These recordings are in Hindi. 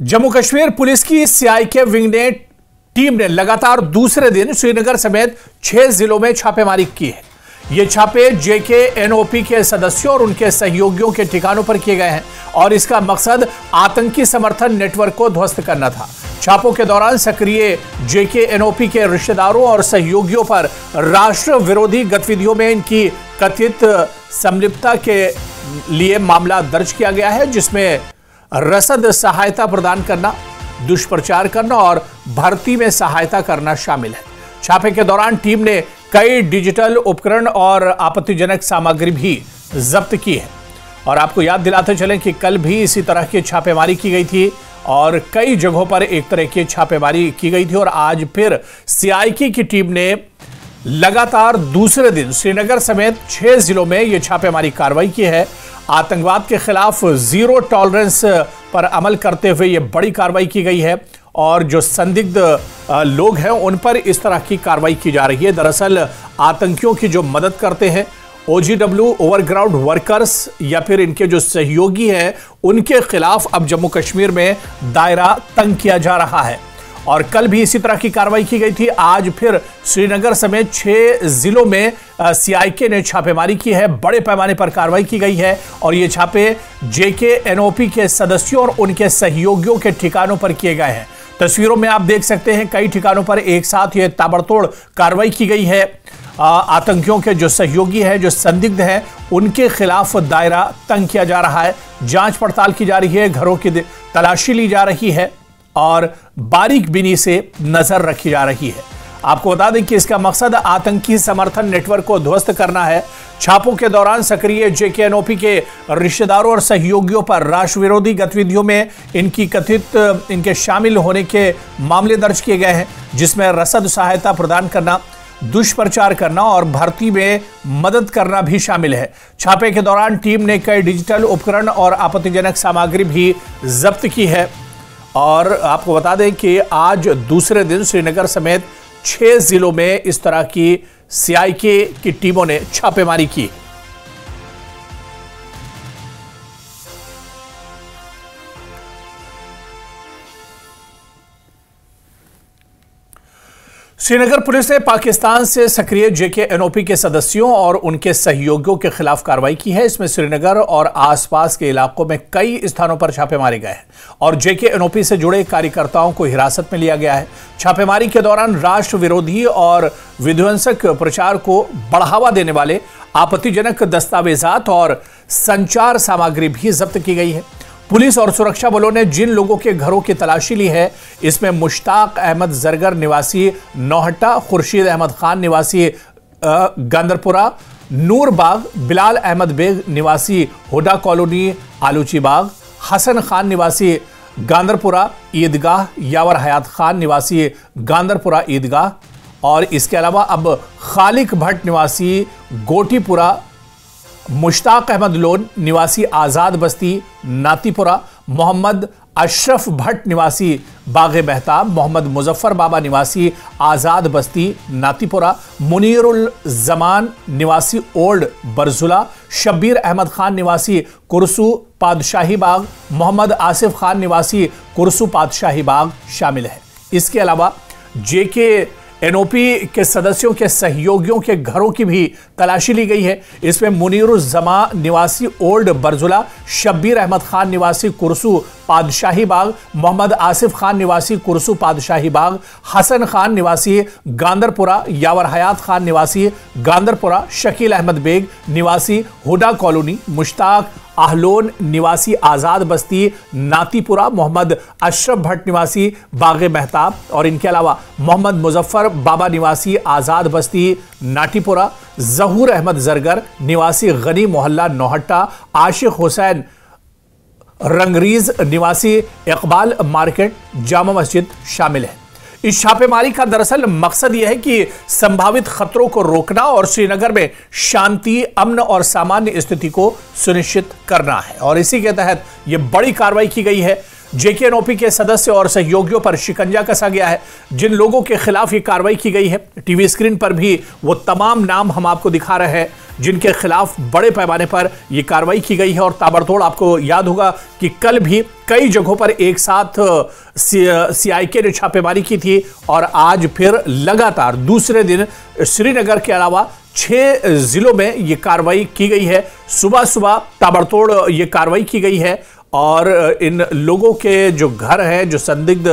जम्मू कश्मीर पुलिस की सीआईके विंग ने टीम ने लगातार दूसरे दिन श्रीनगर समेत 6 जिलों में छापेमारी की है। ये छापे जेकेएनओपी के सदस्यों और उनके सहयोगियों के ठिकानों पर किए गए हैं और इसका मकसद आतंकी समर्थन नेटवर्क को ध्वस्त करना था। छापों के दौरान सक्रिय जेकेएनओपी के रिश्तेदारों और सहयोगियों पर राष्ट्र विरोधी गतिविधियों में इनकी कथित संलिप्तता के लिए मामला दर्ज किया गया है, जिसमें रसद सहायता प्रदान करना, दुष्प्रचार करना और भर्ती में सहायता करना शामिल है। छापे के दौरान टीम ने कई डिजिटल उपकरण और आपत्तिजनक सामग्री भी जब्त की है। और आपको याद दिलाते चलें कि कल भी इसी तरह की छापेमारी की गई थी और कई जगहों पर एक तरह की छापेमारी की गई थी। और आज फिर सीआईके की टीम ने लगातार दूसरे दिन श्रीनगर समेत 6 जिलों में यह छापेमारी कार्रवाई की है। आतंकवाद के खिलाफ जीरो टॉलरेंस पर अमल करते हुए यह बड़ी कार्रवाई की गई है और जो संदिग्ध लोग हैं उन पर इस तरह की कार्रवाई की जा रही है। दरअसल आतंकियों की जो मदद करते हैं, ओजीडब्ल्यू ओवरग्राउंड वर्कर्स या फिर इनके जो सहयोगी हैं, उनके खिलाफ अब जम्मू कश्मीर में दायरा तंग किया जा रहा है। और कल भी इसी तरह की कार्रवाई की गई थी। आज फिर श्रीनगर समेत 6 जिलों में सीआईके ने छापेमारी की है, बड़े पैमाने पर कार्रवाई की गई है और ये छापे जेकेएनओपी के सदस्यों और उनके सहयोगियों के ठिकानों पर किए गए हैं। तस्वीरों में आप देख सकते हैं कई ठिकानों पर एक साथ ये ताबड़तोड़ कार्रवाई की गई है। आतंकियों के जो सहयोगी हैं, जो संदिग्ध हैं, उनके खिलाफ दायरा तंग किया जा रहा है। जांच पड़ताल की जा रही है, घरों की तलाशी ली जा रही है और बारीक बीनी से नजर रखी जा रही है। आपको बता दें कि इसका मकसद आतंकी समर्थन नेटवर्क को ध्वस्त करना है। छापों के दौरान सक्रिय जेकेएनओपी के रिश्तेदारों और सहयोगियों पर राष्ट्र विरोधी गतिविधियों में इनके शामिल होने के मामले दर्ज किए गए हैं, जिसमें रसद सहायता प्रदान करना, दुष्प्रचार करना और भर्ती में मदद करना भी शामिल है। छापे के दौरान टीम ने कई डिजिटल उपकरण और आपत्तिजनक सामग्री भी जब्त की है। और आपको बता दें कि आज दूसरे दिन श्रीनगर समेत 6 जिलों में इस तरह की सीआईके की टीमों ने छापेमारी की। श्रीनगर पुलिस ने पाकिस्तान से सक्रिय जेकेएनओपी के सदस्यों और उनके सहयोगियों के खिलाफ कार्रवाई की है। इसमें श्रीनगर और आसपास के इलाकों में कई स्थानों पर छापे मारे गए हैं और जेकेएनओपी से जुड़े कार्यकर्ताओं को हिरासत में लिया गया है। छापेमारी के दौरान राष्ट्र विरोधी और विध्वंसक प्रचार को बढ़ावा देने वाले आपत्तिजनक दस्तावेजात और संचार सामग्री भी जब्त की गई है। पुलिस और सुरक्षा बलों ने जिन लोगों के घरों की तलाशी ली है, इसमें मुश्ताक अहमद जरगर निवासी नौहट्टा, खुर्शीद अहमद खान निवासी गांदरपुरा, नूर बाग, बिलाल अहमद बेग निवासी हुडा कॉलोनी आलूची बाग, हसन खान निवासी गांदरपुरा ईदगाह, यावर हयात खान निवासी गांदरपुरा ईदगाह और इसके अलावा अब खालिक भट्ट निवासी गोटीपुरा, मुश्ताक अहमद लोन निवासी आज़ाद बस्ती नातीपुरा, मोहम्मद अशरफ भट्ट निवासी बागे मेहताब, मोहम्मद मुजफ्फर बाबा निवासी आज़ाद बस्ती नातीपुरा, मुनीरुल जमान निवासी ओल्ड बरजुला, शब्बीर अहमद खान निवासी कुरसू पादशाही बाग, मोहम्मद आसिफ खान निवासी कुरसू पादशाही बाग शामिल है। इसके अलावा जेकेएनओपी के सदस्यों के सहयोगियों के घरों की भी तलाशी ली गई है। इसमें मुनीरुज़्ज़मा निवासी ओल्ड बरजुला, शब्बीर अहमद खान निवासी कुरसू पादशाही बाग, मोहम्मद आसिफ खान निवासी कुरसू पादशाही बाग, हसन खान निवासी गांदरपुरा, यावर हयात खान निवासी गांदरपुरा, शकील अहमद बेग निवासी हुडा कॉलोनी, मुश्ताक आहलोन निवासी आज़ाद बस्ती नातीपुरा, मोहम्मद अशरफ भट्ट निवासी बागे मेहताब और इनके अलावा मोहम्मद मुजफ्फर बाबा निवासी आज़ाद बस्ती नाटीपुरा, जहूर अहमद जरगर निवासी गनी मोहल्ला नौहट्टा, आशिक हुसैन रंगरीज निवासी इकबाल मार्केट जामा मस्जिद शामिल है। इस छापेमारी का दरअसल मकसद यह है कि संभावित खतरों को रोकना और श्रीनगर में शांति, अमन और सामान्य स्थिति को सुनिश्चित करना है और इसी के तहत यह बड़ी कार्रवाई की गई है। जेकेएनओपी के सदस्य और सहयोगियों पर शिकंजा कसा गया है। जिन लोगों के खिलाफ ये कार्रवाई की गई है, टीवी स्क्रीन पर भी वो तमाम नाम हम आपको दिखा रहे हैं जिनके खिलाफ बड़े पैमाने पर यह कार्रवाई की गई है। और ताबड़तोड़, आपको याद होगा कि कल भी कई जगहों पर एक साथ सीआईके ने छापेमारी की थी और आज फिर लगातार दूसरे दिन श्रीनगर के अलावा 6 जिलों में यह कार्रवाई की गई है। सुबह सुबह ताबड़तोड़ यह कार्रवाई की गई है और इन लोगों के जो घर हैं, जो संदिग्ध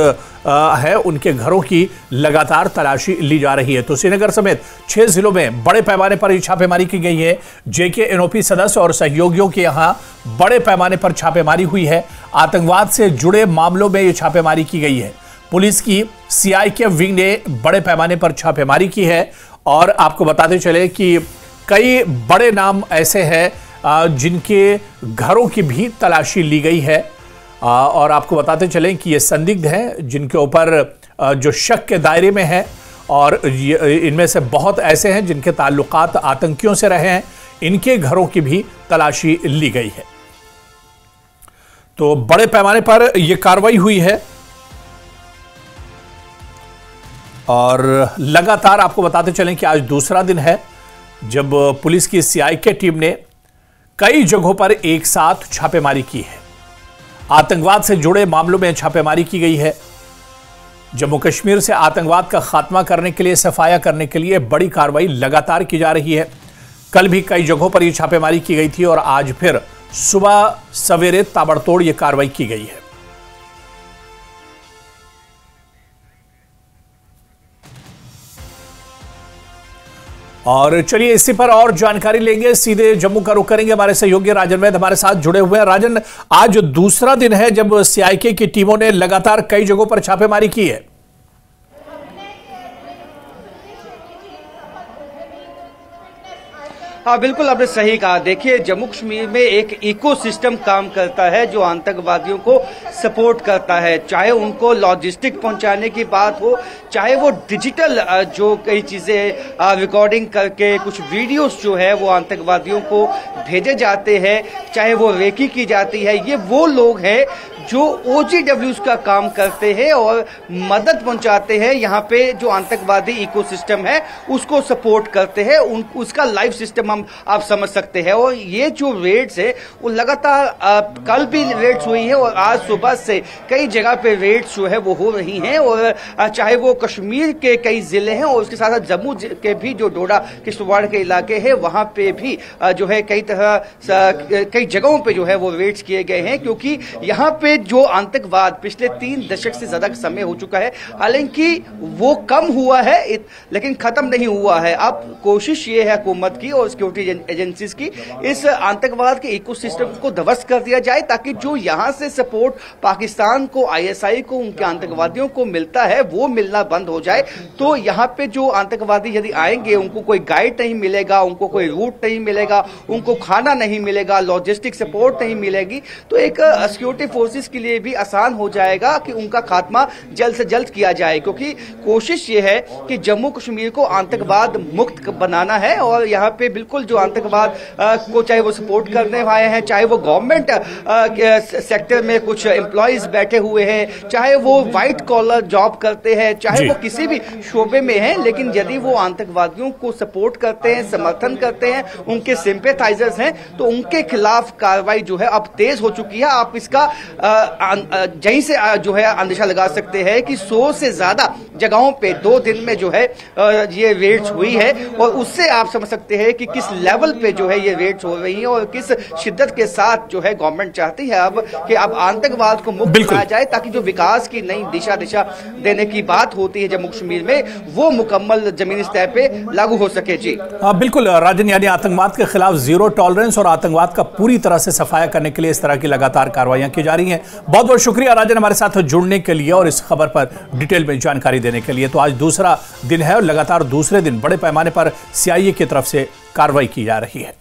है, उनके घरों की लगातार तलाशी ली जा रही है। तो श्रीनगर समेत 6 जिलों में बड़े पैमाने पर छापेमारी की गई है। जेकेएनओपी सदस्य और सहयोगियों के यहां बड़े पैमाने पर छापेमारी हुई है। आतंकवाद से जुड़े मामलों में यह छापेमारी की गई है। पुलिस की सीआईके विंग ने बड़े पैमाने पर छापेमारी की है और आपको बताते चले कि कई बड़े नाम ऐसे हैं जिनके घरों की भी तलाशी ली गई है। और आपको बताते चलें कि ये संदिग्ध हैं जिनके ऊपर जो शक के दायरे में है और इनमें से बहुत ऐसे हैं जिनके ताल्लुकात आतंकियों से रहे हैं। इनके घरों की भी तलाशी ली गई है। तो बड़े पैमाने पर यह कार्रवाई हुई है और लगातार आपको बताते चलें कि आज दूसरा दिन है जब पुलिस की सीआईके टीम ने कई जगहों पर एक साथ छापेमारी की है। आतंकवाद से जुड़े मामलों में छापेमारी की गई है। जम्मू कश्मीर से आतंकवाद का खात्मा करने के लिए, सफाया करने के लिए बड़ी कार्रवाई लगातार की जा रही है। कल भी कई जगहों पर यह छापेमारी की गई थी और आज फिर सुबह सवेरे ताबड़तोड़ यह कार्रवाई की गई है। और चलिए इसी पर और जानकारी लेंगे, सीधे जम्मू का रुख करेंगे। हमारे सहयोगी राजन वैद हमारे साथ जुड़े हुए हैं। राजन, आज दूसरा दिन है जब सीआईके की टीमों ने लगातार कई जगहों पर छापेमारी की है। हाँ बिल्कुल, आपने सही कहा। देखिए, जम्मू कश्मीर में एक इकोसिस्टम काम करता है जो आतंकवादियों को सपोर्ट करता है, चाहे उनको लॉजिस्टिक पहुंचाने की बात हो, चाहे वो डिजिटल जो कई चीजें रिकॉर्डिंग करके कुछ वीडियोस जो है वो आतंकवादियों को भेजे जाते हैं, चाहे वो रेकी की जाती है। ये वो लोग हैं जो OGWs का काम करते हैं और मदद पहुंचाते हैं। यहाँ पे जो आतंकवादी इकोसिस्टम है उसको सपोर्ट करते हैं, उसका लाइफ सिस्टम हम आप समझ सकते हैं। और ये जो रेड्स है वो लगातार कल भी रेड्स हुई है और आज सुबह से कई जगह पे रेड्स जो है वो हो रही हैं। और चाहे वो कश्मीर के कई जिले हैं और उसके साथ साथ जम्मू के भी जो डोडा किश्तवाड़ के इलाके हैं वहां पे भी जो है कई जगहों पे जो है वो रेड्स किए गए हैं, क्योंकि यहाँ पे जो आतंकवाद पिछले 3 दशक से ज्यादा समय हो चुका है, हालांकि वो कम हुआ है लेकिन खत्म नहीं हुआ है। अब कोशिश ये है हुकूमत की और सिक्योरिटी एजेंसीज की, इस आतंकवाद के इकोसिस्टम को ध्वस्त कर दिया जाए ताकि जो यहां से सपोर्ट पाकिस्तान को, ISI को, उनके आतंकवादियों को मिलता है वो मिलना बंद हो जाए। तो यहाँ पे जो आतंकवादी यदि आएंगे उनको कोई गाइड नहीं मिलेगा, उनको कोई रूट नहीं मिलेगा, उनको खाना नहीं मिलेगा, लॉजिस्टिक सपोर्ट नहीं मिलेगी, तो एक सिक्योरिटी फोर्सेस के लिए भी आसान हो जाएगा कि उनका खात्मा जल्द से जल्द किया जाए। क्योंकि कोशिश ये है कि जम्मू कश्मीर को आतंकवाद मुक्त बनाना है और यहाँ पे बिल्कुल जो आतंकवाद को चाहे वो सपोर्ट करने वाले हैं, चाहे वो गवर्नमेंट सेक्टर में कुछ एम्प्लॉयज बैठे हुए हैं, चाहे वो व्हाइट कॉलर जॉब करते हैं, चाहे वो किसी भी शोबे में हैं, लेकिन यदि वो आतंकवादियों को सपोर्ट करते हैं, समर्थन करते हैं, उनके सिंपैथाइजर्स हैं, तो उनके खिलाफ कार्रवाई जो है अब तेज हो चुकी है। आप इसका यहीं से जो है अंदेशा लगा सकते हैं कि 100 से ज्यादा जगहों पे 2 दिन में जो है ये रेड्स हुई है और उससे आप समझ सकते हैं कि किस लेवल पे जो है ये रेड्स हो रही हैं और किस शिद्दत के साथ जो है गवर्नमेंट चाहती है अब कि अब आतंकवाद को मुक्त किया जाए ताकि जो विकास की नई दिशा देने की बात होती है जम्मू कश्मीर में वो मुकम्मल जमीनी सतह पे लागू हो सके। जी बिल्कुल राजन, यानी आतंकवाद के खिलाफ जीरो टॉलरेंस और आतंकवाद का पूरी तरह से सफाया करने के लिए इस तरह की लगातार कार्रवाइयां की जा रही हैं। बहुत बहुत शुक्रिया राजन हमारे साथ जुड़ने के लिए और इस खबर पर डिटेल में जानकारी देने के लिए। तो आज दूसरा दिन है और लगातार दूसरे दिन बड़े पैमाने पर सीआईए की तरफ से कार्रवाई की जा रही है।